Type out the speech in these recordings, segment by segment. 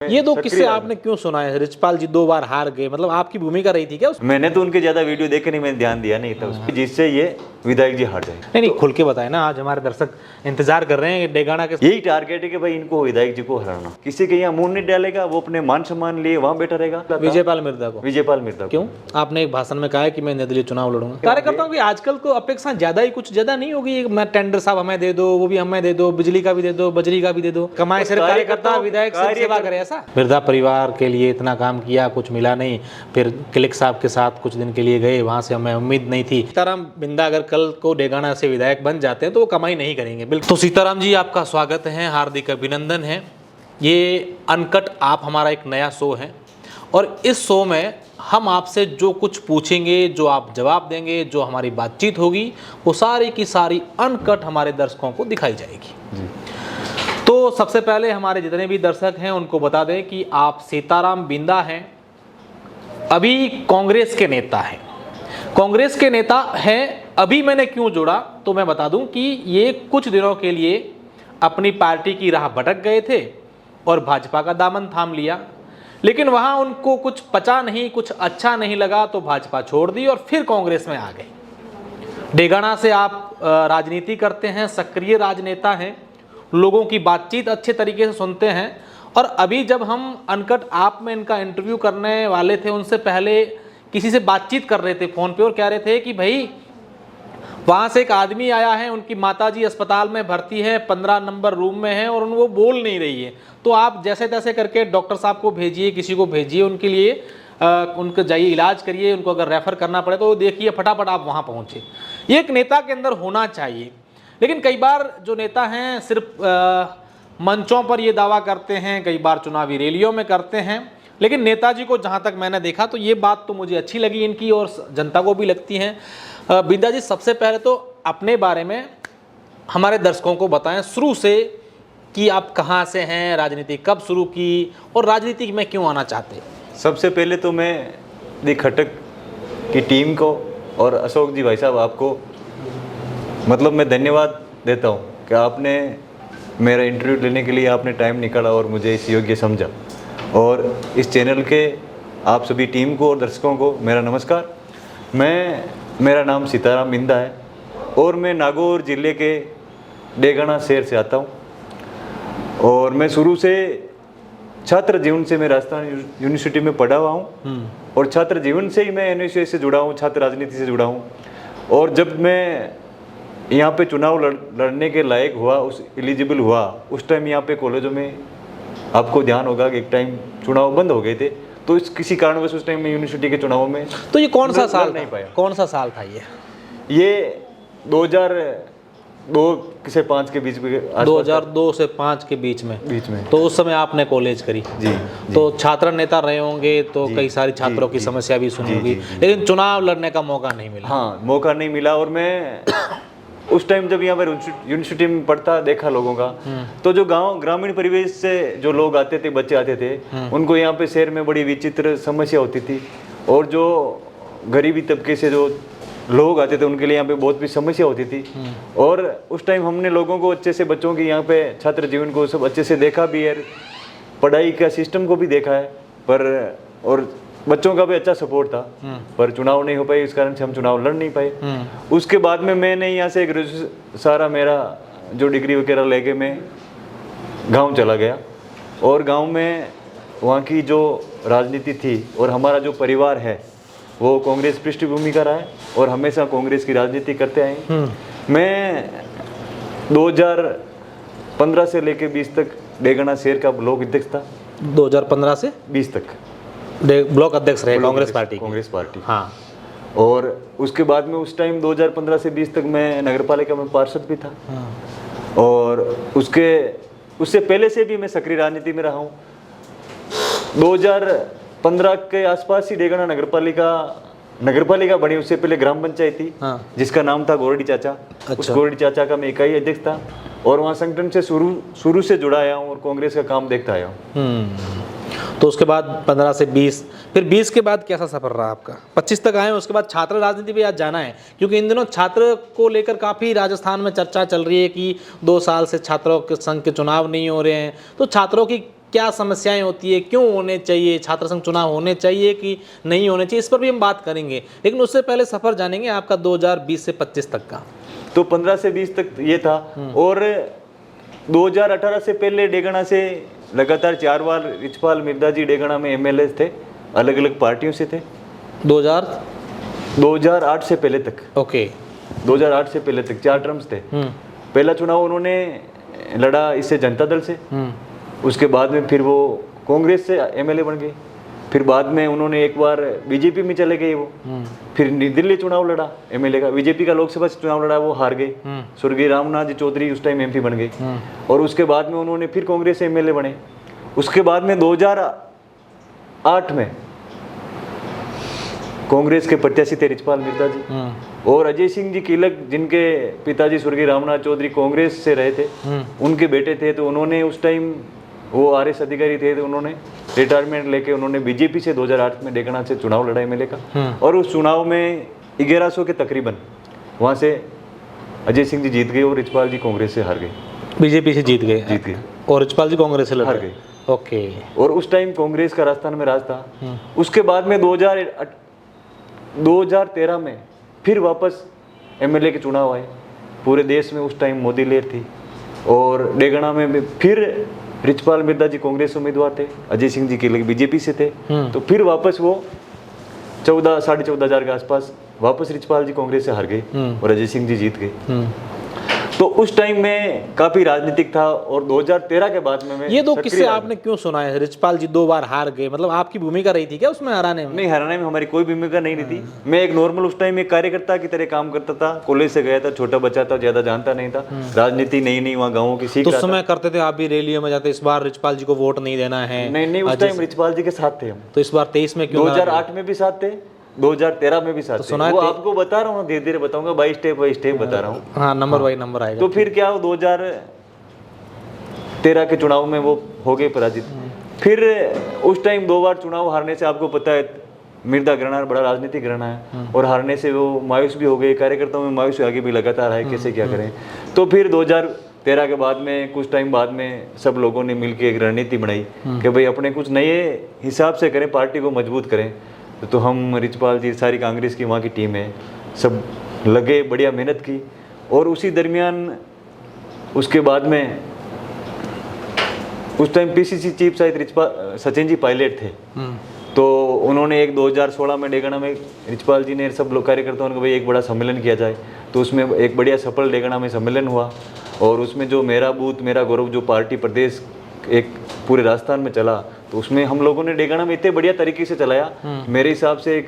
ये दो किस्से आपने क्यों सुनाए? रिचपाल जी 2 बार हार गए, मतलब आपकी भूमिका रही थी क्या उसमें? मैंने तो उनके ज्यादा वीडियो देखे नहीं, मैंने ध्यान दिया नहीं था उसमें, जिससे ये विधायक जी हार जाए। नहीं खुल के बताए ना, आज हमारे दर्शक इंतजार कर रहे हैं डेगाना के। यही टारगेट है कि भाई इनको विधायक जी को हराना। किसी के यहाँ मुंह नहीं डालेगा, वो अपने मान सम्मान लिए वहां बैठा रहेगा। विजयपाल मिर्जा को। विजयपाल मिर्जा क्यों? आपने एक भाषण में कहा है कि मैं निर्दलीय चुनाव लड़ूंगा। कार्यकर्ताओं की आजकल को अपेक्षा कुछ ज्यादा नहीं होगी। मैं टेंडर साहब हमें दे दो, वो भी हमें दे दो, बिजली का भी दे दो, बजरी का भी दे दो, कमाए सिर्फ कार्यकर्ता विधायक सिर्फ सेवा करे, ऐसा? मिर्जा परिवार के लिए इतना काम किया, कुछ मिला नहीं, फिर क्लिक साहब के साथ कुछ दिन के लिए गए, वहां से हमें उम्मीद नहीं थी। सीताराम बिंदा अगर कल को डेगाना से विधायक बन जाते हैं तो वो कमाई नहीं करेंगे। बिल्कुल। तो सीताराम जी आपका स्वागत है, हार्दिक अभिनंदन है। ये अनकट आप हमारा एक नया शो है और इस शो में हम आपसे जो कुछ पूछेंगे, जो आप जवाब देंगे, जो हमारी बातचीत होगी, वो सारी की सारी अनकट हमारे दर्शकों को दिखाई जाएगी। तो सबसे पहले हमारे जितने भी दर्शक हैं उनको बता दें कि आप सीताराम बिंदा हैं, अभी कांग्रेस के नेता हैं। कांग्रेस के नेता हैं, अभी मैंने क्यों जोड़ा तो मैं बता दूं कि ये कुछ दिनों के लिए अपनी पार्टी की राह भटक गए थे और भाजपा का दामन थाम लिया, लेकिन वहां उनको कुछ पचा नहीं, कुछ अच्छा नहीं लगा तो भाजपा छोड़ दी और फिर कांग्रेस में आ गए। डेगाना से आप राजनीति करते हैं, सक्रिय राजनेता हैं, लोगों की बातचीत अच्छे तरीके से सुनते हैं और अभी जब हम अनकट आप में इनका इंटरव्यू करने वाले थे, उनसे पहले किसी से बातचीत कर रहे थे फ़ोन पे और कह रहे थे कि भाई वहाँ से एक आदमी आया है, उनकी माताजी अस्पताल में भर्ती है, 15 नंबर रूम में है और वो बोल नहीं रही है, तो आप जैसे तैसे करके डॉक्टर साहब को भेजिए, किसी को भेजिए उनके लिए, उनको जाइए इलाज करिए, उनको अगर रेफ़र करना पड़े तो देखिए फटाफट आप वहाँ पहुँचे। ये एक नेता के अंदर होना चाहिए। लेकिन कई बार जो नेता हैं सिर्फ मंचों पर ये दावा करते हैं, कई बार चुनावी रैलियों में करते हैं, लेकिन नेताजी को जहाँ तक मैंने देखा तो ये बात तो मुझे अच्छी लगी इनकी और जनता को भी लगती है। बिंदा जी, सबसे पहले तो अपने बारे में हमारे दर्शकों को बताएं शुरू से कि आप कहाँ से हैं, राजनीति कब शुरू की और राजनीति में क्यों आना चाहते हैं? सबसे पहले तो मैं दी खटक की टीम को और अशोक जी भाई साहब आपको मतलब मैं धन्यवाद देता हूँ कि आपने मेरा इंटरव्यू लेने के लिए आपने टाइम निकाला और मुझे इस योग्य समझा। और इस चैनल के आप सभी टीम को और दर्शकों को मेरा नमस्कार। मेरा नाम सीताराम बिंदा है और मैं नागौर ज़िले के डेगाना शहर से आता हूँ और मैं शुरू से छात्र जीवन से मैं राजस्थान यूनिवर्सिटी में पढ़ा हुआ हूँ और छात्र जीवन से ही मैं एनएसयूआई से जुड़ा हूँ, छात्र राजनीति से जुड़ा हूँ। और जब मैं यहाँ पे चुनाव लड़ने के लायक हुआ, उस एलिजिबल हुआ, उस टाइम यहाँ पे कॉलेजों में आपको ध्यान होगा कि एक टाइम चुनाव बंद हो गए थे, तो इस किसी कारणवश उस टाइम में यूनिवर्सिटी के चुनावों में तो ये कौन सा साल नहीं पाया। कौन सा साल था ये 2002 से 5 के बीच में, 2002 से 5 के बीच में। तो उस समय आपने कॉलेज करी जी। तो छात्र नेता रहे होंगे तो कई सारी छात्रों की समस्या भी सुनी होगी, लेकिन चुनाव लड़ने का मौका नहीं मिला। हाँ, मौका नहीं मिला। और मैं उस टाइम जब यहाँ पर यूनिवर्सिटी में पढ़ता देखा लोगों का, तो जो ग्रामीण परिवेश से जो लोग आते थे, बच्चे आते थे, उनको यहाँ पे शहर में बड़ी विचित्र समस्या होती थी और जो गरीबी तबके से जो लोग आते थे उनके लिए यहाँ पे बहुत भी समस्या होती थी। और उस टाइम हमने लोगों को अच्छे से, बच्चों की यहाँ पे छात्र जीवन को सब अच्छे से देखा भी है, पढ़ाई का सिस्टम को भी देखा है, पर और बच्चों का भी अच्छा सपोर्ट था, पर चुनाव नहीं हो पाई, इस कारण से हम चुनाव लड़ नहीं पाए। उसके बाद में मैंने यहाँ से सारा मेरा जो डिग्री वगैरह लेके मैं गांव चला गया और गांव में वहाँ की जो राजनीति थी और हमारा जो परिवार है वो कांग्रेस पृष्ठभूमि का रहा है और हमेशा कांग्रेस की राजनीति करते आए। मैं 2015 से लेके 20 तक डेगाना शहर का ब्लॉक अध्यक्ष था। 2015 से 20 तक ब्लॉक अध्यक्ष रहे कांग्रेस पार्टी। हाँ। और उसके बाद में उस टाइम 2015 से 20 तक मैं नगर पालिका में पार्षद भी था। और उससे पहले से भी मैं सक्रिय राजनीति में रहा हूँ। 2015 के आसपास ही डेगाना नगर पालिका बनी, उससे पहले ग्राम पंचायत थी। जिसका नाम था गोरडी चाचा। उस गोरडी चाचा का मैं इकाई अध्यक्ष था और वहाँ संगठन से शुरू से जुड़ा आया हूँ और कांग्रेस का काम देखता आया हूँ। तो उसके बाद 15 से 20, फिर 20 के बाद कैसा सफर रहा आपका? 25 तक आए, उसके बाद छात्र राजनीति पे आज जाना है, क्योंकि इन दिनों छात्र को लेकर काफ़ी राजस्थान में चर्चा चल रही है कि 2 साल से छात्रों के संघ के चुनाव नहीं हो रहे हैं, तो छात्रों की क्या समस्याएं होती है, क्यों होने चाहिए, छात्र संघ चुनाव होने चाहिए कि नहीं होने चाहिए, इस पर भी हम बात करेंगे। लेकिन उससे पहले सफर जानेंगे आपका 2020 से 25 तक का। तो 15 से 20 तक ये था। और 2018 से पहले डेगणा से लगातार 4 बार रिचपाल मिर्धा जी डेगणा में एमएलए थे, अलग अलग पार्टियों से थे। 2008 से पहले तक, ओके, 2008 से पहले तक 4 टर्म्स थे। पहला चुनाव उन्होंने लड़ा इससे जनता दल से, उसके बाद में फिर वो कांग्रेस से एमएलए बन गए। फिर बाद में उन्होंने एक बार बीजेपी में चले गए वो, फिर दिल्ली चुनाव लड़ा एमएलए का, बीजेपी का लोकसभा चुनाव लड़ा, वो हार गए। स्वर्गीय रामनाथ जी चौधरी उस टाइम एमपी बन गए। और उसके बाद में उन्होंने फिर कांग्रेस से एमएलए बने। उसके बाद में 2008 में कांग्रेस के प्रत्याशी थे रिचपाल मिर्धा जी, और अजय सिंह जी किलक जिनके पिताजी स्वर्गीय रामनाथ चौधरी कांग्रेस से रहे थे, उनके बेटे थे। तो उन्होंने उस टाइम, वो आरएस अधिकारी थे, तो उन्होंने रिटायरमेंट लेके उन्होंने बीजेपी से 2008 में डेगणा से चुनाव लड़ा एमएलए का। और उस चुनाव में 1100 के तकरीबन वहाँ से अजय सिंह जी जीत गए और रिचपाल जी कांग्रेस से हार गए। बीजेपी से जीत गए और रिचपाल जी कांग्रेस से हार गए। ओके। और उस टाइम कांग्रेस का राजस्थान में राज था। उसके बाद में 2013 में फिर वापस एमएलए के चुनाव आए। पूरे देश में उस टाइम मोदी लहर थी, और डेगणा में भी फिर रिचपाल मिर्धा जी कांग्रेस उम्मीदवार थे, अजय सिंह जी के लिए बीजेपी से थे। तो फिर वापस वो 14,500 के आसपास वापस रिचपाल जी कांग्रेस से हार गए और अजय सिंह जी जीत गए। तो उस टाइम में काफी राजनीतिक था। और 2013 के बाद में मैं ये 2 किस्से आपने क्यों सुनाए? रिचपाल जी 2 बार हार गए, मतलब आपकी भूमिका रही थी क्या उसमें हराने में? नहीं, हराने में हमारी कोई भूमिका नहीं रही थी। मैं एक नॉर्मल उस टाइम एक कार्यकर्ता की तरह काम करता था। कॉलेज से गया था, छोटा बच्चा था, ज्यादा जानता नहीं था, राजनीति नई वहाँ गाँवों की सीख। तो उस समय करते थे आप भी, रैलियों में जाते, इस बार रिचपाल जी को वोट नहीं देना है? नहीं, उस टाइम रिचपाल जी के साथ थे हम। तो इस बार 23 में क्यों? 2008 में भी साथ थे, 2013 में भी साथ थे। वो आपको बता रहा हूँ, धीरे धीरे बताऊंगा, बाई स्टेप बता रहा हूँ। हाँ, नंबर बाई नंबर आएगा। तो फिर क्या, 2013 के चुनाव में वो हो गए पराजित। फिर उस टाइम 2 बार चुनाव हारने से, आपको पता है मिर्धा घराना बड़ा राजनीतिक घराना है, और हारने से वो मायूस भी हो गए। कार्यकर्ताओं में मायूस आगे भी लगातार है, कैसे क्या करें। तो फिर 2013 के बाद में, कुछ टाइम बाद में, सब लोगों ने मिलकर एक रणनीति बनाई कि भाई अपने कुछ नए हिसाब से करें, पार्टी को मजबूत करें। तो हम रिचपाल जी, सारी कांग्रेस की वहाँ की टीम है, सब लगे, बढ़िया मेहनत की। और उसी दरमियान उसके बाद में उस टाइम पीसीसी चीफ शायद सचिन जी पायलट थे। तो उन्होंने एक 2016 में डेगणा में रिचपाल जी ने सब लोग कार्यकर्ताओं को भाई एक बड़ा सम्मेलन किया जाए। तो उसमें एक बढ़िया सफल डेगणा में सम्मेलन हुआ। और उसमें जो मेरा बूथ मेरा गौरव जो पार्टी प्रदेश एक पूरे राजस्थान में चला, तो उसमें हम लोगों ने डेगणा में इतने बढ़िया तरीके से चलाया। मेरे हिसाब से एक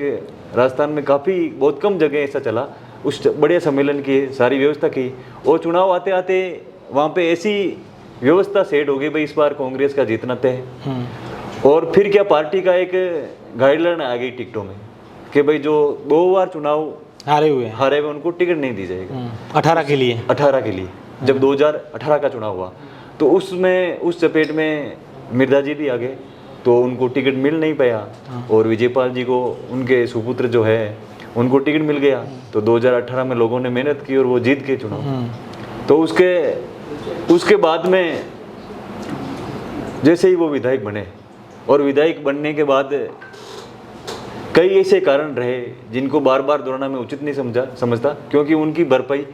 राजस्थान में काफ़ी बहुत कम जगह ऐसा चला। उस बढ़िया सम्मेलन की सारी व्यवस्था की, और चुनाव आते आते वहाँ पे ऐसी व्यवस्था सेट हो गई भाई इस बार कांग्रेस का जीतना तय है। और फिर क्या, पार्टी का एक गाइडलाइन आ गई टिकटों में कि भाई जो 2 बार चुनाव हारे हुए उनको टिकट नहीं दी जाएगा 18 के लिए। जब 2018 का चुनाव हुआ तो उसमें उस चपेट में मिर्धा जी भी आ गए, तो उनको टिकट मिल नहीं पाया। और विजयपाल जी को, उनके सुपुत्र जो है, उनको टिकट मिल गया। तो 2018 में लोगों ने मेहनत की और वो जीत गए चुनाव। तो उसके बाद में जैसे ही वो विधायक बने, और विधायक बनने के बाद कई ऐसे कारण रहे जिनको बार बार दोहराना मैं उचित नहीं समझता, क्योंकि उनकी भरपाई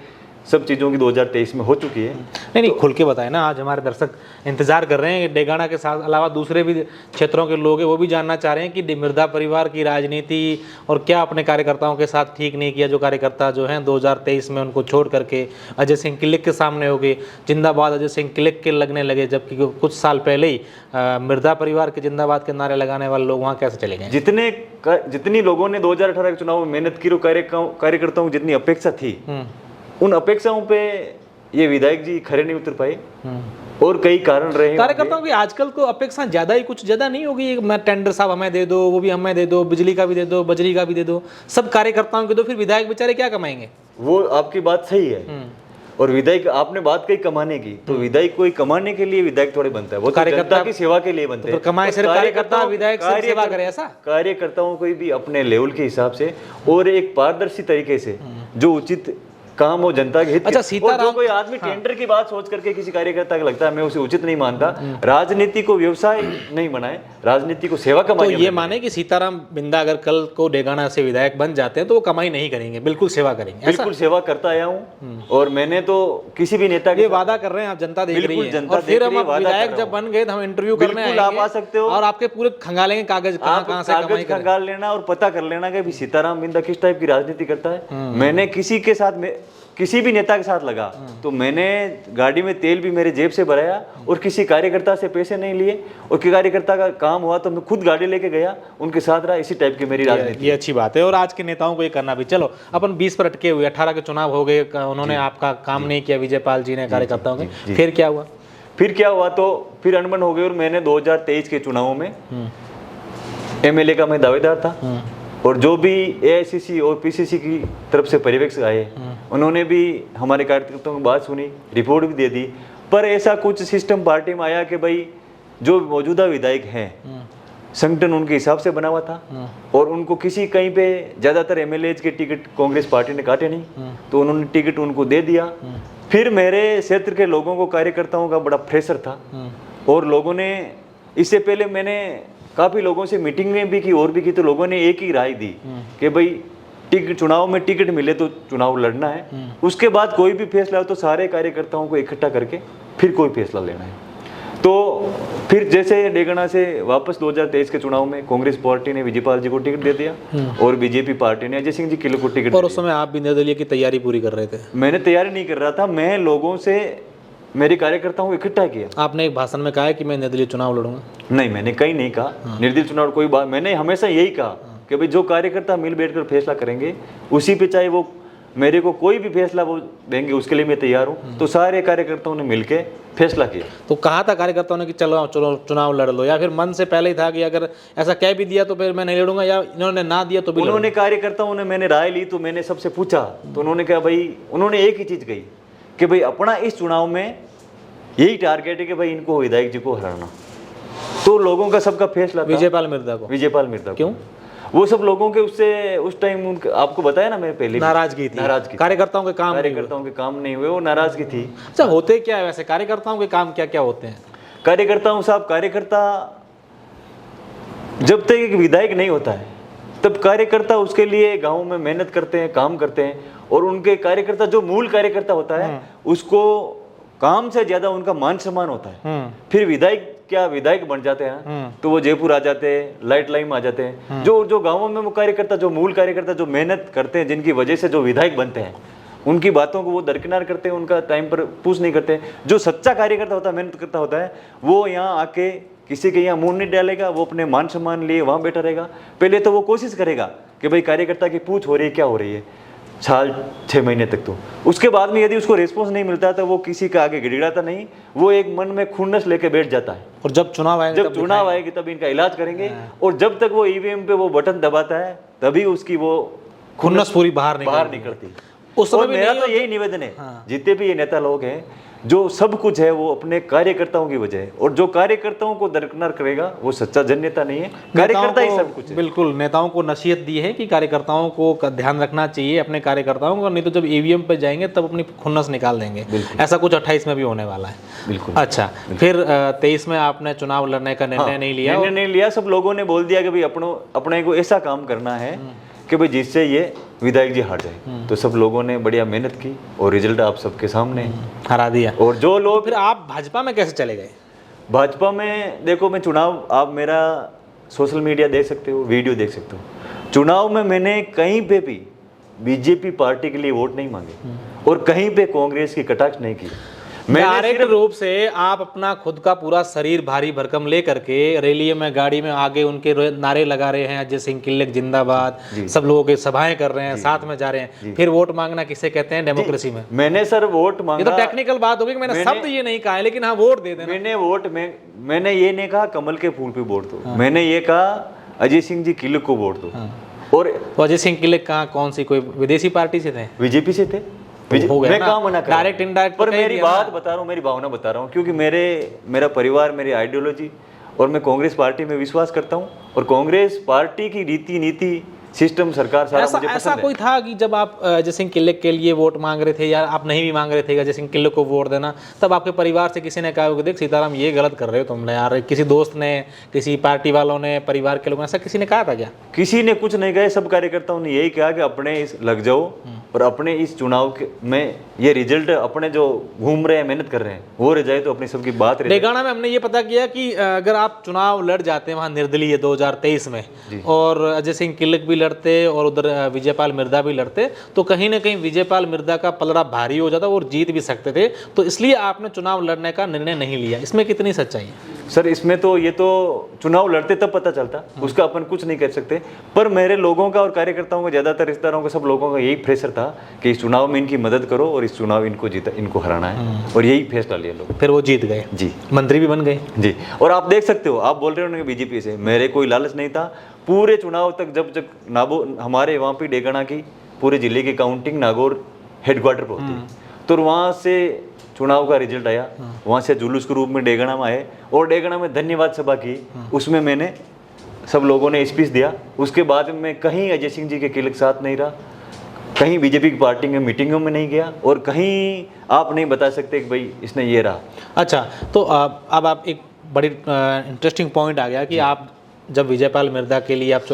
सब चीज़ों की 2023 में हो चुकी है। नहीं, खुल के बताए ना, आज हमारे दर्शक इंतजार कर रहे हैं। डेगाना के साथ अलावा दूसरे भी क्षेत्रों के लोग हैं, वो भी जानना चाह रहे हैं कि मिर्धा परिवार की राजनीति और क्या अपने कार्यकर्ताओं के साथ ठीक नहीं किया। जो कार्यकर्ता जो हैं 2023 में उनको छोड़ करके अजय सिंह किलक के सामने हो गए, जिंदाबाद अजय सिंह किलक के लगने लगे, जबकि कुछ साल पहले ही मिर्धा परिवार के जिंदाबाद के नारे लगाने वाले लोग वहाँ कैसे चले गए? जितनी लोगों ने 2018 के चुनाव में मेहनत की, कार्यकर्ताओं की जितनी अपेक्षा थी, उन अपेक्षाओं पे ये विधायक जी खरे नहीं उतर पाए। और कई कारण रहे। कार्यकर्ताओं की आजकल को अपेक्षा ज्यादा ही, कुछ ज्यादा नहीं होगी। मैं टेंडर साहब हमें दे दो, वो भी हमें दे दो, बिजली का भी दे दो, बजरी का भी दे दो, सब कार्यकर्ताओं के दो, फिर विधायक बेचारे क्या कमाएंगे? वो आपकी बात सही है। और विधायक, आपने बात कही कमाने की, तो विधायक कोई कमाने के लिए विधायक थोड़े बनता है, वो कार्यकर्ता की सेवा के लिए बनते हैं। कमाए सिर्फ कार्यकर्ता, विधायक सेवा करे ऐसा? कार्यकर्ताओं को भी अपने लेवल के हिसाब से और एक पारदर्शी तरीके से जो उचित काम हो जनता के हित अच्छा, और सीताराम- जो कोई आदमी टेंडर की बात सोच करके किसी कार्यकर्ता को लगता है, मैं उसे उचित नहीं मानता। राजनीति को व्यवसाय नहीं बनाए, राजनीति को सेवा का तो माध्यम ये बनाए। माने कि सीताराम बिंदा अगर कल को डेगाना से विधायक बन जाते हैं तो वो कमाई नहीं करेंगे, बिल्कुल सेवा करेंगे, ऐसा? बिल्कुल सेवा करता आया हूँ और मैंने तो किसी भी नेता के ये साथ- वादा कर रहे हैं, आप जनता देख रही बिल्कुल है। जनता और फिर देख रही हम है, वादा विधायक कर जब रहा बन गए तो हम इंटरव्यू करने बिल्कुल आप आएंगे आ सकते हो। और आपके पूरे खंगालेंगे कागज कहाँ आप कहाँ से कमाई कागज करें। खंगाल लेना और पता कर लेना कि भी सीताराम बिंदा किस टाइप की राजनीति करता है। मैंने किसी के साथ किसी भी नेता के साथ लगा तो मैंने गाड़ी में तेल भी मेरे जेब से भराया और किसी कार्यकर्ता से पैसे नहीं लिए, और कि कार्यकर्ता का काम हुआ तो मैं खुद गाड़ी लेके गया, उनके साथ रहा। इसी टाइप की मेरी राजनीति। ये अच्छी बात है और आज के नेताओं को ये करना भी। चलो अपन 20 पर अटके हुए, 18 के चुनाव हो गए, उन्होंने आपका काम नहीं किया विजयपाल जी ने कार्यकर्ताओं के, फिर क्या हुआ? फिर क्या हुआ तो फिर अनबन हो गई और मैंने 2023 के चुनावों में एमएलए का मैं दावेदार था और जो भी एआईसीसी और पीसीसी की तरफ से पर्यवेक्षक आए उन्होंने भी हमारे कार्यकर्ताओं की बात सुनी, रिपोर्ट भी दे दी। पर ऐसा कुछ सिस्टम पार्टी में आया कि भाई जो मौजूदा विधायक हैं संगठन उनके हिसाब से बना हुआ था और उनको किसी कहीं पे ज़्यादातर एमएलएज के टिकट कांग्रेस पार्टी ने काटे नहीं, तो उन्होंने टिकट उनको दे दिया। फिर मेरे क्षेत्र के लोगों को, कार्यकर्ताओं का बड़ा प्रेशर था और लोगों ने, इससे पहले मैंने काफ़ी लोगों से मीटिंग में भी की और भी की, तो लोगों ने एक ही राय दी कि भाई टिकट, चुनाव में टिकट मिले तो चुनाव लड़ना है, उसके बाद कोई भी फैसला हो तो सारे कार्यकर्ताओं को इकट्ठा करके फिर कोई फैसला लेना है। तो फिर जैसे डेगना से वापस 2023 के चुनाव में कांग्रेस पार्टी ने विजयपाल जी को टिकट दे दिया और बीजेपी पार्टी ने अजय सिंह जी किलो को टिकट और दे उस समय आप भी निर्दलीय की तैयारी पूरी कर रहे थे। दिया। मैंने तैयारी नहीं कर रहा था, मैं लोगों से, मेरे कार्यकर्ताओं को इकट्ठा किया। आपने एक भाषण में कहा है कि मैं निर्दलीय चुनाव लड़ूंगा। नहीं, मैंने कहीं नहीं कहा निर्दलीय चुनाव कोई बात। मैंने हमेशा यही कहा कि भाई जो कार्यकर्ता मिल बैठकर फैसला करेंगे उसी पे, चाहे वो मेरे को कोई भी फैसला वो देंगे उसके लिए मैं तैयार हूँ। तो सारे कार्यकर्ताओं ने मिलके फैसला किया। तो कहा था कार्यकर्ताओं ने कि चलो चलो चुनाव लड़ लो, या फिर मन से पहले ही था कि अगर ऐसा कह भी दिया तो फिर मैं नहीं लड़ूंगा, या इन्होंने ना दिया तो भी उन्होंने कार्यकर्ताओं ने, मैंने राय ली तो मैंने सबसे पूछा तो उन्होंने कहा भाई, उन्होंने एक ही चीज़ कही कि भाई अपना इस चुनाव में यही टारगेट है कि भाई इनको विधायक जी को हराना। तो लोगों का सबका फैसला था विजयपाल मिर्दा को। विजयपाल मिर्दा को। क्यों? वो सब लोगों के उससे उस टाइम आपको बताया ना, मैं पहले नाराजगी थी, नाराजगी, कार्यकर्ताओं के काम नहीं हुए। कार्यकर्ताओं के काम नहीं हुए, वो नाराजगी थी। अच्छा, होते क्या है वैसे कार्यकर्ताओं के काम, क्या क्या होते हैं? कार्यकर्ताओं साहब, कार्यकर्ता जब तक एक विधायक नहीं होता है तब कार्यकर्ता उसके लिए गांव में मेहनत करते हैं, काम करते हैं, और उनके कार्यकर्ता, जो मूल कार्यकर्ता होता है उसको काम से ज्यादा उनका मान सम्मान होता है। फिर विधायक क्या, विधायक बन जाते हैं तो वो जयपुर आ जाते हैं, लाइट लाइन में आ जाते हैं। जो गांवों में वो कार्यकर्ता, जो मूल कार्यकर्ता, जो मेहनत करते हैं, जिनकी वजह से जो विधायक बनते हैं, उनकी बातों को वो दरकिनार करते हैं, उनका टाइम पर पूछ नहीं करते। जो सच्चा कार्यकर्ता होता है, मेहनत करता होता है, वो यहाँ आके किसी के यहाँ मुंह नहीं डालेगा, वो अपने मान सम्मान लिए वहाँ बैठा रहेगा। पहले तो वो कोशिश करेगा कि भाई कार्यकर्ता की पूछ हो रही है, क्या हो रही है, साल 6 महीने तक। तो उसके बाद में यदि उसको रिस्पॉन्स नहीं मिलता तो वो किसी का आगे गिड़गिड़ाता नहीं, वो एक मन में खुन्नस लेके बैठ जाता है। और जब चुनाव आएगा, जब चुनाव आएगी तब इनका इलाज करेंगे, और जब तक वो ईवीएम पे वो बटन दबाता है तभी उसकी वो खुन्नस पूरी बाहर निकलती। उस समय और भी मेरा नहीं तो यही निवेदन है, जितने भी ये नेता लोग हैं, जो सब कुछ है वो अपने कार्यकर्ताओं की वजह है, और जो कार्यकर्ताओं को दरकिनार करेगा वो सच्चा जननेता नहीं है। कार्यकर्ता ही सब कुछ है। बिल्कुल, नेताओं को नसीहत दी है कि कार्यकर्ताओं को ध्यान रखना चाहिए अपने कार्यकर्ताओं को, नहीं तो जब ईवीएम पे जाएंगे तब अपनी खुन्नस निकाल देंगे। ऐसा कुछ 28 में भी होने वाला है। बिल्कुल। अच्छा, फिर 23 में आपने चुनाव लड़ने का निर्णय नहीं लिया? निर्णय नहीं लिया। सब लोगों ने बोल दिया कि भाई अपने को ऐसा काम करना है कि भाई जिससे ये विधायक जी हार जाए। तो सब लोगों ने बढ़िया मेहनत की और रिजल्ट आप सबके सामने हरा दिया। और जो लोग, फिर आप भाजपा में कैसे चले गए? भाजपा में देखो, मैं चुनाव, आप मेरा सोशल मीडिया देख सकते हो, वीडियो देख सकते हो। चुनाव में मैंने कहीं पे भी बीजेपी पार्टी के लिए वोट नहीं मांगे और कहीं पे कांग्रेस की कटाक्ष नहीं की। डायरेक्ट रूप से आप अपना खुद का पूरा शरीर भारी भरकम ले करके रैली में, गाड़ी में आगे उनके नारे लगा रहे हैं, अजय सिंह किल्लेक जिंदाबाद, सब लोगों के सभाएं कर रहे हैं, साथ में जा रहे हैं। फिर वोट मांगना किसे कहते हैं डेमोक्रेसी में? मैंने सर वोट मांगा, ये तो टेक्निकल बात होगी, मैंने शब्द ये नहीं कहा है, लेकिन हाँ वोट दे देना। मैंने वोट में, मैंने ये नहीं कहा कमल के फूल पे वोट दो, मैंने ये कहा अजय सिंह जी किल्लेक को वोट दो। और अजय सिंह किल्लेक कहाँ, कौन सी कोई विदेशी पार्टी से थे? बीजेपी से थे। हो गया मैं ना, कहाँ मना कर रहा हूं? Direct indirect. पर मेरी बात बता रहा हूँ, मेरी भावना बता रहा हूँ, क्योंकि मेरा परिवार, मेरी आइडियोलॉजी, और मैं कांग्रेस पार्टी में विश्वास करता हूँ, और कांग्रेस पार्टी की रीति नीति सिस्टम सरकार सारा मुझे ऐसा पसंद है। कोई था कि जब आप अजय सिंह किल्लक के लिए वोट मांग रहे थे या आप नहीं भी मांग रहे थे कि अजय सिंह किल्लक को वोट देना, तब आपके परिवार से किसी ने कहा होगा देख सीताराम ये गलत कर रहे हो तुमने यार, किसी दोस्त ने, किसी पार्टी वालों ने, परिवार के लोगों ने, ऐसा किसी ने कहा था क्या? किसी ने कुछ नहीं कहा, सब कार्यकर्ताओं ने यही कहा कि अपने इस लग जाओ और अपने इस चुनाव में ये रिजल्ट अपने जो घूम रहे हैं मेहनत कर रहे हैं वो रह जाए तो अपनी सबकी बात रह जाए। डेगाना में हमने ये पता किया कि अगर आप चुनाव लड़ जाते हैं वहाँ निर्दलीय 2023 में और अजय सिंह किल्लक भी लड़ते और उधर विजयपाल मिर्धा भी लड़ते तो कहीं ना कहीं विजयपाल मिर्धा का पलड़ा भारी हो जाता और जीत भी सकते थे, तो इसलिए आपने चुनाव लड़ने का निर्णय नहीं लिया। इसमें कितनी सच्चाई है? सर इसमें तो ये तो चुनाव लड़ते तब पता चलता, उसका अपन कुछ नहीं कर सकते। पर मेरे लोगों का और कार्यकर्ताओं का, ज्यादातर रिश्तेदारों का, सब लोगों का यही प्रेशर था कि इस चुनाव में इनकी मदद करो और इस चुनाव इनको हराना है, और यही फैसला लिया लोग। फिर वो जीत गए जी, मंत्री भी बन गए जी। और आप देख सकते हो, आप बोल रहे हो बीजेपी से, मेरे कोई लालच नहीं था। पूरे चुनाव तक जब नागौर हमारे वहाँ पे डेगाना की पूरे जिले की काउंटिंग नागौर हेडक्वार्टर पर होती, तो वहाँ से चुनाव का रिजल्ट आया, वहाँ से जुलूस के रूप में डेगाना में आए और डेगाना में धन्यवाद सभा की, उसमें मैंने सब लोगों ने स्पीच दिया। उसके बाद में कहीं अजय सिंह जी के किल्लक साथ नहीं रहा, कहीं बीजेपी की पार्टी में मीटिंगों में नहीं गया, और कहीं आप नहीं बता सकते कि भाई इसने ये रहा। अच्छा, तो अब आप एक बड़ी इंटरेस्टिंग पॉइंट आ गया कि आप जब विजयपाल मिर्धा के लिए आप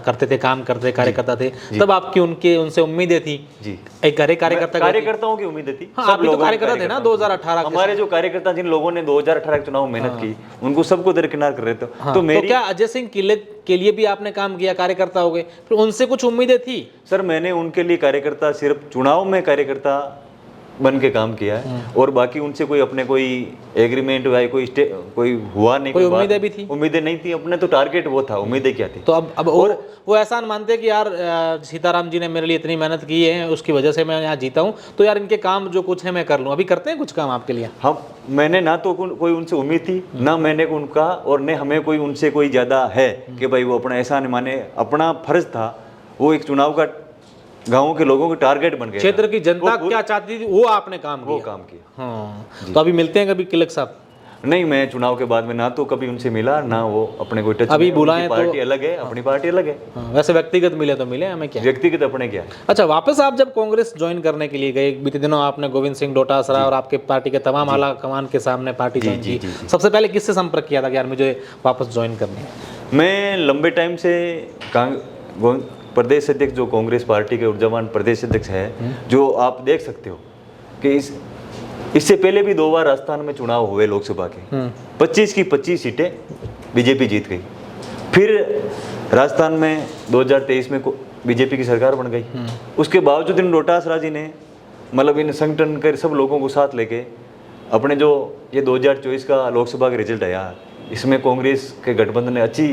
करते थे, काम करते कार्यकर्ता थे, तब आपकी उनसे उम्मीदें थी जी। एक कार्यकर्ताओं की उम्मीदें थी। हाँ, आप तो कार्यकर्ता थे ना 2018 हमारे जो कार्यकर्ता जिन लोगों ने 2018 के चुनाव में मेहनत की, उनको सबको दरकिनार कर रहे थे। हाँ, तो क्या अजय सिंह किल्लक के लिए भी आपने काम किया, कार्यकर्ता हो गए, फिर उनसे कुछ उम्मीदें थी? सर मैंने उनके लिए कार्यकर्ता, सिर्फ चुनाव में कार्यकर्ता बन के काम किया है, और बाकी उनसे कोई अपने कोई एग्रीमेंट या कोई हुआ नहीं। कोई उम्मीदें भी थी? उम्मीदें नहीं थी, अपने तो टारगेट वो था, उम्मीदें क्या थी। तो अब वो एहसान मानते कि यार सीताराम जी ने मेरे लिए इतनी मेहनत की है, उसकी वजह से मैं यहाँ जीता हूँ, तो यार इनके काम जो कुछ है मैं कर लूँ। अभी करते हैं कुछ काम आपके लिए? हम मैंने ना तो कोई उनसे उम्मीद थी, ना मैंने उनका, और न हमें कोई उनसे कोई ज़्यादा है कि भाई वो अपना एहसान माने। अपना फर्ज था, वो एक चुनाव का गाँव के लोगों के टारगेट बन गया, क्षेत्र की जनता क्या चाहती थी वो आपने काम किया। हाँ, तो अभी मिलते हैं कभी किल्लक साहब? नहीं, मैं चुनाव के बाद में ना तो कभी उनसे मिला, ना वो अपने कोई टच अभी बुलाएं तो पार्टी अलग है, अपनी पार्टी अलग है। हाँ, वैसे व्यक्तिगत मिले तो मिले, हमें क्या व्यक्तिगत अपने क्या है। अच्छा, वापस आप जब कांग्रेस ज्वाइन करने के लिए गए, बीते दिनों आपने गोविंद सिंह डोटासरा और आपके पार्टी के तमाम आला कमान के सामने पार्टी ज्वाइन की, सबसे पहले किससे संपर्क किया था कि यार मुझे वापस ज्वाइन करनी है? मैं लंबे टाइम से प्रदेश अध्यक्ष जो कांग्रेस पार्टी के ऊर्जावान प्रदेश अध्यक्ष है, जो आप देख सकते हो कि इससे पहले भी 2 बार राजस्थान में चुनाव हुए लोकसभा के, 25 की 25 सीटें बीजेपी जीत गई। फिर राजस्थान में 2023 में बीजेपी की सरकार बन गई। उसके बावजूद इन डोटासरा जी ने मतलब इन संगठन कर सब लोगों को साथ लेके अपने जो ये 2024 का लोकसभा का रिजल्ट आया, इसमें कांग्रेस के गठबंधन ने अच्छी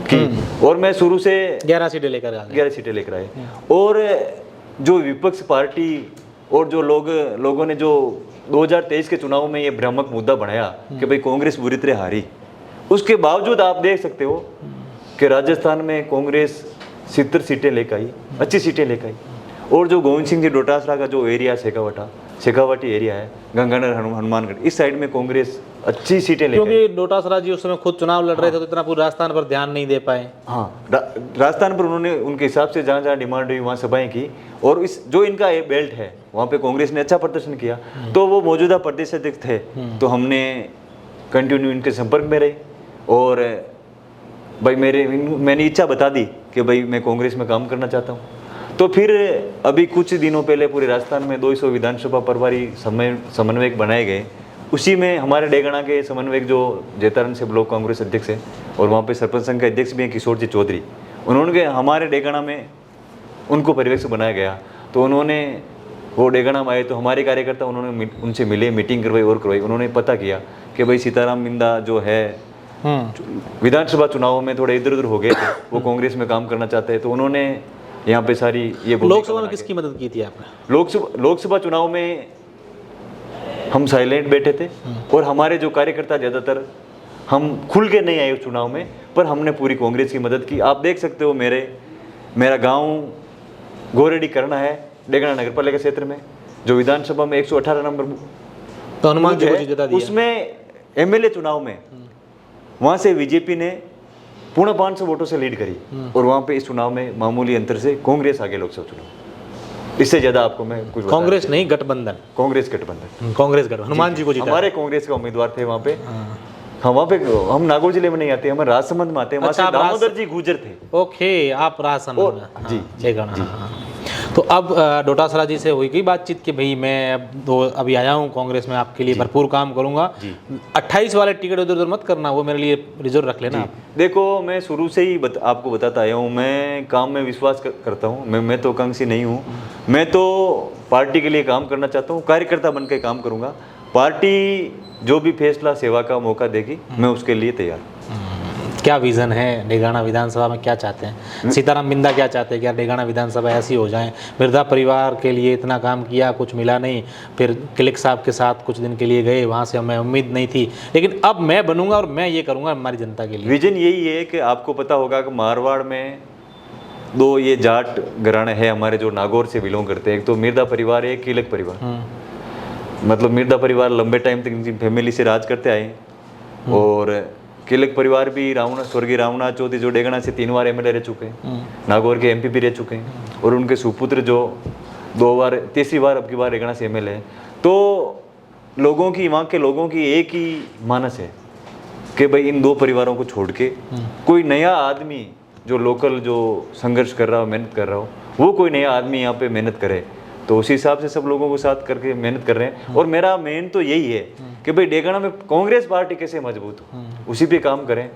की, और मैं शुरू से 11 सीटें लेकर आए। और जो विपक्ष पार्टी और जो लोगों ने जो 2023 के चुनाव में ये भ्रामक मुद्दा बनाया कि भाई कांग्रेस बुरी तरह हारी, उसके बावजूद आप देख सकते हो कि राजस्थान में कांग्रेस 70 सीटें लेकर आई, अच्छी सीटें लेकर आई। और जो गोविंद सिंह जी डोटासरा का जो एरिया शेखावाटी एरिया है, गंगानगर, हनुमानगढ़, इस साइड में कांग्रेस अच्छी सीटें लेकर, क्योंकि डोटासरा जी उस समय खुद चुनाव लड़ रहे थे तो इतना पूरे राजस्थान पर ध्यान नहीं दे पाए। हाँ, राजस्थान पर उन्होंने उनके हिसाब से जहाँ जहाँ डिमांड हुई वहाँ सभाएं की, और इस जो इनका बेल्ट है वहाँ पे कांग्रेस ने अच्छा प्रदर्शन किया। तो वो मौजूदा प्रदेश अध्यक्ष थे, तो हमने कंटिन्यू इनके संपर्क में रहे, और भाई मैंने इच्छा बता दी कि भाई मैं कांग्रेस में काम करना चाहता हूँ। तो फिर अभी कुछ दिनों पहले पूरे राजस्थान में 200 विधानसभा प्रभारी समन्वयक बनाए गए। उसी में हमारे डेगाना के समन्वयक जो जैतारण से ब्लॉक कांग्रेस अध्यक्ष हैं, और वहाँ पे सरपंच संघ के अध्यक्ष भी हैं किशोर जी चौधरी, उन्होंने हमारे डेगाना में उनको पर्यवेक्षक बनाया गया। तो उन्होंने वो डेगाना में आए तो हमारे कार्यकर्ता उन्होंने उनसे मिले, मीटिंग करवाई। उन्होंने पता किया कि भाई सीताराम मिंदा जो है विधानसभा चुनावों में थोड़े इधर उधर हो गए थे, वो कांग्रेस में काम करना चाहते हैं। तो उन्होंने यहाँ पे सारी ये लोकसभा में किसकी मदद की थी आपने? लोकसभा चुनाव में हम साइलेंट बैठे थे, और हमारे जो कार्यकर्ता ज़्यादातर हम खुल के नहीं आए उस चुनाव में, पर हमने पूरी कांग्रेस की मदद की। आप देख सकते हो मेरा गांव गोरेडी करना है, डेगाना नगर पालिका क्षेत्र में, जो विधानसभा में 118 नंबर तो हनुमान जी को जिता दिया। उसमें एमएलए चुनाव में वहाँ से बीजेपी ने पूर्ण 500 वोटों से लीड करी और वहाँ पे इस चुनाव में मामूली अंतर से कांग्रेस आगे लोकसभा चुनाव। इससे ज्यादा आपको मैं कुछ बता कांग्रेस नहीं, गठबंधन, कांग्रेस गठबंधन, कांग्रेस गठबंधन, हनुमान जी को जीता। हमारे कांग्रेस के उम्मीदवार थे वहाँ पे। हाँ वहाँ पे हम नागौर जिले में नहीं आते, हम राजसमंद में आते हैं, वहाँ से अच्छा, आप दामोदर जी गुजर थे। ओके, आप राजसमंद में, हाँ, जी, जय गण, हाँ। तो अब डोटासरा जी से हुई गई बातचीत कि भाई मैं अभी आया हूँ कांग्रेस में, आपके लिए भरपूर काम करूंगा, 28 वाले टिकट इधर उधर मत करना, वो मेरे लिए रिजर्व रख लेना आप। देखो मैं शुरू से ही आपको बताता आया हूँ, मैं काम में विश्वास करता हूँ, मैं तो आकांक्षी नहीं हूँ, मैं तो पार्टी के लिए काम करना चाहता हूँ, कार्यकर्ता बन के काम करूँगा। पार्टी जो भी फैसला सेवा का मौका देगी मैं उसके लिए तैयार हूँ। क्या विजन है डेगाना विधानसभा में, क्या चाहते हैं? सीताराम बिंदा क्या चाहते हैं कि यार डेगाना विधानसभा ऐसी हो जाए, मिर्जा परिवार के लिए इतना काम किया, कुछ मिला नहीं, फिर क्लिक साहब के साथ कुछ दिन के लिए गए, वहाँ से हमें उम्मीद नहीं थी, लेकिन अब मैं बनूंगा और मैं ये करूंगा हमारी जनता के लिए। विजन यही है कि आपको पता होगा कि मारवाड़ में दो ये जाट घराने हैं हमारे जो नागौर से बिलोंग करते हैं, एक तो मिर्जा परिवार है, एक किलक परिवार। मतलब मिर्जा परिवार लंबे टाइम तक इनकी फैमिली से राज करते आए और किलक परिवार भी रावणा, स्वर्गीय रावणा चौधरी जो डेगाना से 3 बार एमएलए रह चुके हैं, नागौर के एमपी भी रह चुके हैं, और उनके सुपुत्र जो 2 बार, तीसरी बार अब की बार डेगाना से एमएलए हैं। तो लोगों की, वहाँ के लोगों की एक ही मानस है कि भाई इन 2 परिवारों को छोड़ के कोई नया आदमी जो लोकल जो संघर्ष कर रहा हो, मेहनत कर रहा हो, वो कोई नया आदमी यहाँ पे मेहनत करे। तो उसी हिसाब से सब लोगों को साथ करके मेहनत कर रहे हैं। और मेरा मेन तो यही है कि भाई डेगाना में कांग्रेस पार्टी कैसे मजबूत हो, उसी पे काम करें।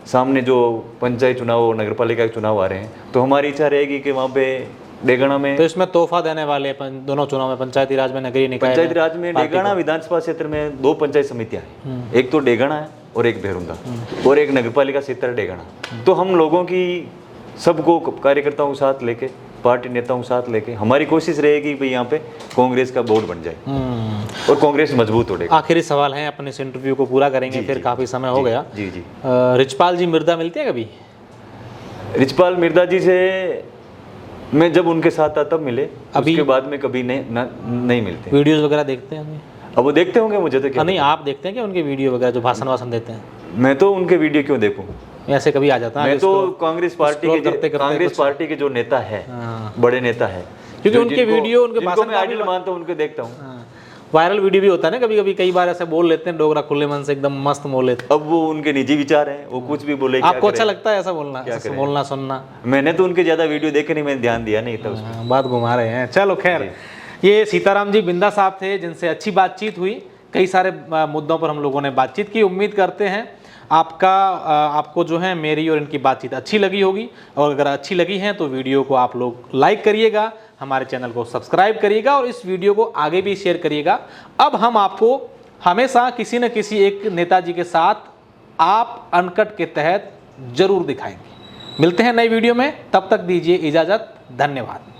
सामने जो पंचायत चुनाव और नगर पालिका के चुनाव आ रहे हैं, तो हमारी इच्छा रहेगी कि वहाँ पे डेगाना में, तो इसमें तोहफा देने वाले दोनों चुनाव में, पंचायती राज में, नगरीय निकाय, पंचायती राज में डेगाना विधानसभा क्षेत्र में 2 पंचायत समितियां हैं, एक तो डेगाना है और एक बेरुंदा, और एक नगर पालिका क्षेत्र डेगाना। तो हम लोगों की सबको कार्यकर्ताओं के साथ लेके, पार्टी नेताओं के साथ लेके हमारी कोशिश रहेगी कि यहाँ पे कांग्रेस का बोर्ड बन जाए और कांग्रेस मजबूत हो। आखिरी सवाल है, अपने इस इंटरव्यू को पूरा करेंगे, फिर काफी समय हो गया। जी जी। रिचपाल जी मिर्दा मिलते हैं कभी? रिचपाल मिर्दा जी से मैं जब उनके साथ था तब मिले, उसके बाद में कभी नहीं मिलते। वीडियोस वगैरह देखते हैं? अब वो देखते होंगे, मुझे तो क्या। नहीं, आप देखते हैं क्या उनके वीडियो वगैरह जो भाषण वासन देते हैं? मैं तो उनके वीडियो क्यों देखूं, ऐसे कभी आ जाता है। मैं तो कांग्रेस पार्टी के जो नेता है, बड़े नेता है, क्योंकि उनके वीडियो, उनके भाषण मैं आइडल मानता हूं, उनके देखता हूं। वायरल वीडियो भी होता है ना कभी कभी, कई बार ऐसे बोल लेते हैं डोगरा खुले मन से, एकदम मस्त बोल लेते हैं। अब वो उनके निजी विचार हैं, वो कुछ भी बोले। आपको अच्छा लगता है ऐसा बोलना, बोलना सुनना? मैंने तो उनके ज्यादा वीडियो देखे नहीं, मैंने ध्यान दिया नहीं था। बात घुमा रहे हैं। चलो खैर, ये सीताराम जी बिंदा साहब थे जिनसे अच्छी बातचीत हुई, कई सारे मुद्दों पर हम लोगों ने बातचीत की। उम्मीद करते हैं आपको जो है मेरी और इनकी बातचीत अच्छी लगी होगी, और अगर अच्छी लगी है तो वीडियो को आप लोग लाइक करिएगा, हमारे चैनल को सब्सक्राइब करिएगा और इस वीडियो को आगे भी शेयर करिएगा। अब हम आपको हमेशा किसी न किसी एक नेताजी के साथ आप अनकट के तहत जरूर दिखाएंगे। मिलते हैं नई वीडियो में, तब तक दीजिए इजाज़त। धन्यवाद।